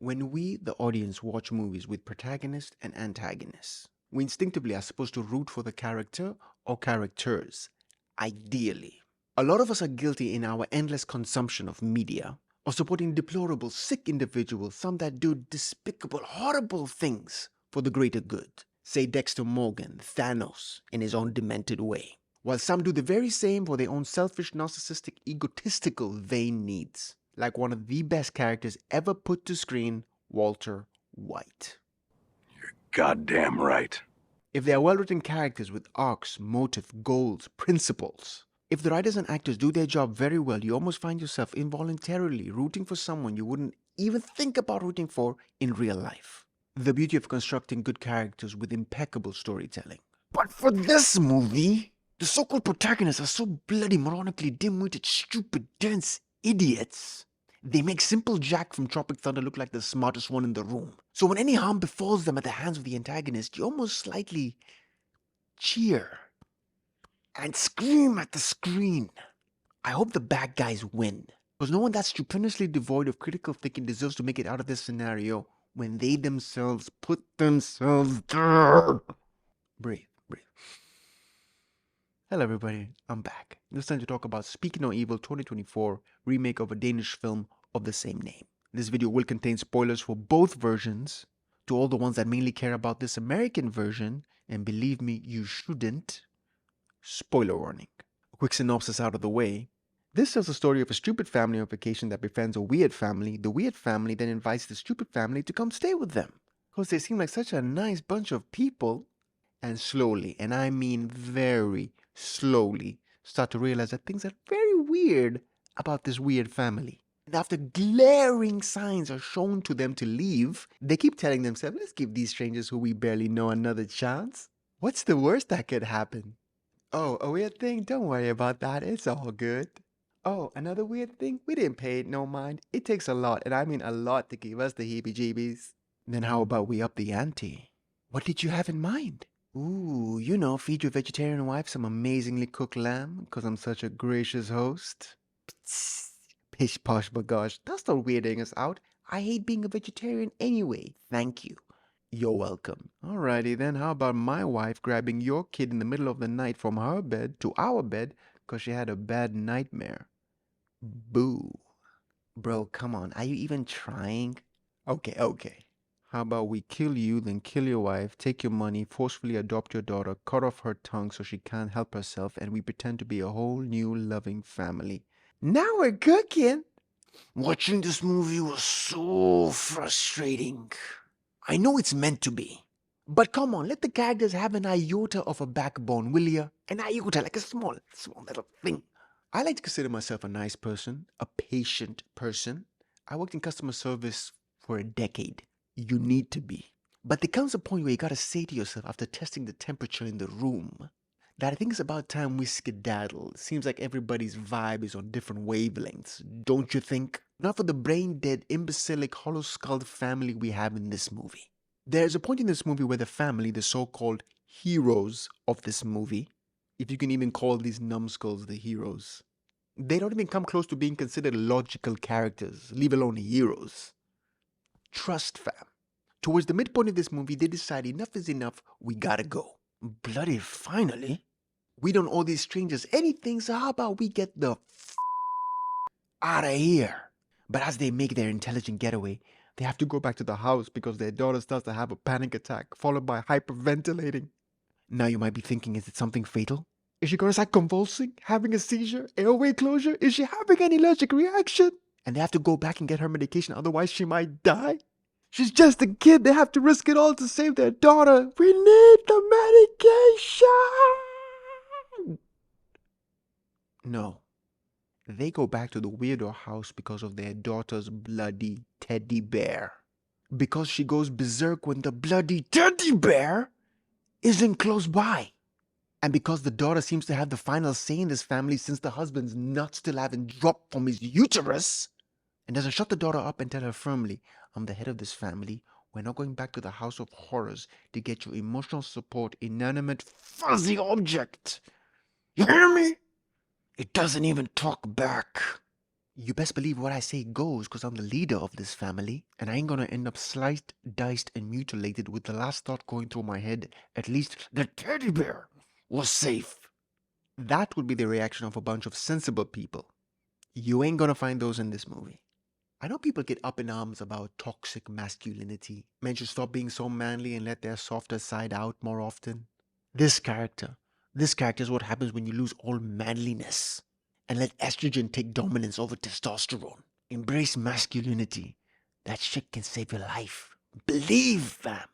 When we, the audience, watch movies with protagonists and antagonists, we instinctively are supposed to root for the character or characters, ideally. A lot of us are guilty in our endless consumption of media of supporting deplorable, sick individuals, some that do despicable, horrible things for the greater good. Say Dexter Morgan, Thanos, in his own demented way. While some do the very same for their own selfish, narcissistic, egotistical, vain needs. Like one of the best characters ever put to screen, Walter White. Goddamn right. If they are well-written characters with arcs, motive, goals, principles, if the writers and actors do their job very well, you almost find yourself involuntarily rooting for someone you wouldn't even think about rooting for in real life. The beauty of constructing good characters with impeccable storytelling. But for this movie, the so-called protagonists are so bloody moronically dim-witted, stupid, dense idiots. They make simple Jack from Tropic Thunder look like the smartest one in the room. So when any harm befalls them at the hands of the antagonist, you almost slightly cheer and scream at the screen. I hope the bad guys win, because no one that's stupendously devoid of critical thinking deserves to make it out of this scenario when they themselves put themselves there. Breathe. Hello everybody, I'm back. This time to talk about Speak No Evil 2024 remake of a Danish film of the same name. This video will contain spoilers for both versions. To all the ones that mainly care about this American version, and believe me, you shouldn't, spoiler warning. A quick synopsis out of the way. This tells the story of a stupid family on vacation that befriends a weird family. The weird family then invites the stupid family to come stay with them, because they seem like such a nice bunch of people. And slowly, and I mean very slowly, start to realize that things are very weird about this weird family. And after glaring signs are shown to them to leave, they keep telling themselves, let's give these strangers who we barely know another chance. What's the worst that could happen? Oh, a weird thing? Don't worry about that. It's all good. Oh, another weird thing? We didn't pay it no mind. It takes a lot, and I mean a lot, to give us the heebie-jeebies. Then how about we up the ante? What did you have in mind? Ooh, you know, feed your vegetarian wife some amazingly cooked lamb, because I'm such a gracious host. Psst, pish posh bagosh, that's not weirding us out. I hate being a vegetarian anyway, thank you. You're welcome. Alrighty then, how about my wife grabbing your kid in the middle of the night from her bed to our bed because she had a bad nightmare? Boo. Bro, come on, are you even trying? Okay. How about we kill you, then kill your wife, take your money, forcefully adopt your daughter, cut off her tongue so she can't help herself, and we pretend to be a whole new loving family. Now we're cooking! Watching this movie was so frustrating. I know it's meant to be. But come on, let the characters have an iota of a backbone, will ya? An iota, like a small little thing. I like to consider myself a nice person, a patient person. I worked in customer service for a decade. You need to be. But there comes a point where you gotta say to yourself after testing the temperature in the room that I think it's about time we skedaddle. It seems like everybody's vibe is on different wavelengths, don't you think? Not for the brain-dead, imbecilic, hollow-skulled family we have in this movie. There's a point in this movie where the family, the so-called heroes of this movie, if you can even call these numbskulls the heroes, they don't even come close to being considered logical characters, leave alone heroes. Trust, fam. Towards the midpoint of this movie, they decide enough is enough, we gotta go. Bloody finally. We don't owe these strangers anything, so how about we get the out of here? But as they make their intelligent getaway, they have to go back to the house because their daughter starts to have a panic attack, followed by hyperventilating. Now you might be thinking, is it something fatal? Is she gonna start convulsing, having a seizure, airway closure? Is she having an allergic reaction? And they have to go back and get her medication, otherwise she might die? She's just a kid. They have to risk it all to save their daughter. We need the medication. No. They go back to the weirdo house because of their daughter's bloody teddy bear. Because she goes berserk when the bloody teddy bear isn't close by. And because the daughter seems to have the final say in this family since the husband's nuts still haven't dropped from his uterus, and doesn't shut the daughter up and tell her firmly, I'm the head of this family. We're not going back to the house of horrors to get your emotional support, inanimate, fuzzy object. You hear me? It doesn't even talk back. You best believe what I say goes, because I'm the leader of this family, and I ain't gonna end up sliced, diced, and mutilated with the last thought going through my head, at least the teddy bear was safe. That would be the reaction of a bunch of sensible people. You ain't gonna find those in this movie. I know people get up in arms about toxic masculinity. Men should stop being so manly and let their softer side out more often. This character, this character is what happens when you lose all manliness and let estrogen take dominance over testosterone. Embrace masculinity. That shit can save your life. Believe, fam.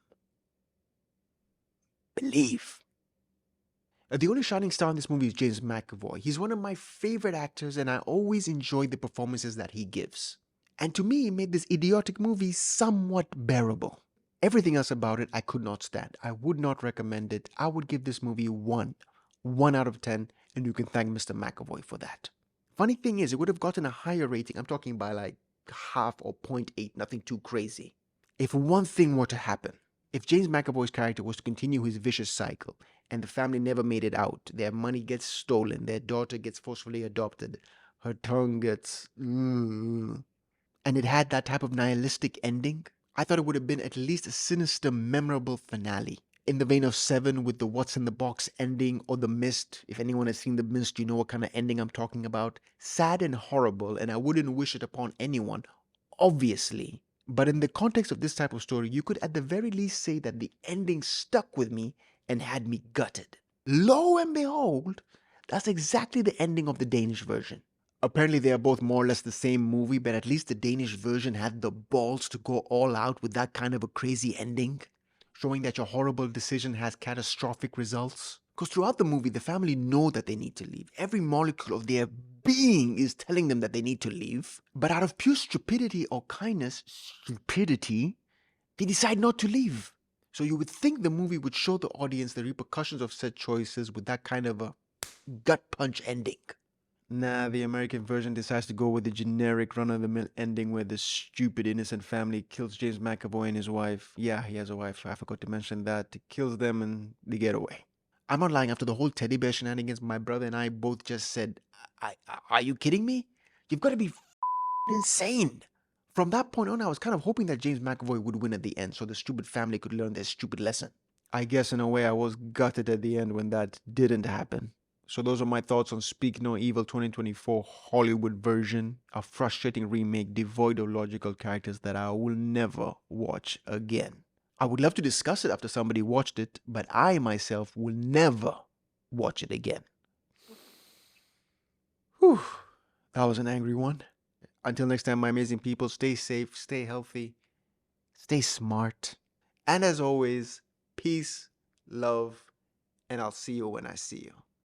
Believe. The only shining star in this movie is James McAvoy. He's one of my favorite actors, and I always enjoy the performances that he gives. And to me, it made this idiotic movie somewhat bearable. Everything else about it I could not stand. I would not recommend it. I would give this movie 1 out of 10, and you can thank Mr. McAvoy for that. Funny thing is, it would have gotten a higher rating. I'm talking by like half or 0.8, nothing too crazy. If one thing were to happen, if James McAvoy's character was to continue his vicious cycle, and the family never made it out, their money gets stolen, their daughter gets forcefully adopted, her tongue gets... and it had that type of nihilistic ending, I thought it would have been at least a sinister, memorable finale. In the vein of Seven with the What's in the Box ending, or The Mist. If anyone has seen The Mist, you know what kind of ending I'm talking about. Sad and horrible, and I wouldn't wish it upon anyone, obviously. But in the context of this type of story, you could at the very least say that the ending stuck with me and had me gutted. Lo and behold, that's exactly the ending of the Danish version. Apparently they are both more or less the same movie, but at least the Danish version had the balls to go all out with that kind of a crazy ending, showing that your horrible decision has catastrophic results. Because throughout the movie, the family know that they need to leave. Every molecule of their being is telling them that they need to leave. But out of pure stupidity or kindness, stupidity, they decide not to leave. So you would think the movie would show the audience the repercussions of said choices with that kind of a gut punch ending. Nah, the American version decides to go with the generic run-of-the-mill ending where the stupid innocent family kills James McAvoy and his wife. Yeah, he has a wife. I forgot to mention that. Kills them and they get away. I'm not lying. After the whole teddy bear shenanigans, my brother and I both just said, are you kidding me? You've got to be insane. From that point on, I was kind of hoping that James McAvoy would win at the end so the stupid family could learn their stupid lesson. I guess in a way I was gutted at the end when that didn't happen. So those are my thoughts on Speak No Evil 2024 Hollywood version, a frustrating remake devoid of logical characters that I will never watch again. I would love to discuss it after somebody watched it, but I myself will never watch it again. Whew, that was an angry one. Until next time, my amazing people, stay safe, stay healthy, stay smart. And as always, peace, love, and I'll see you when I see you.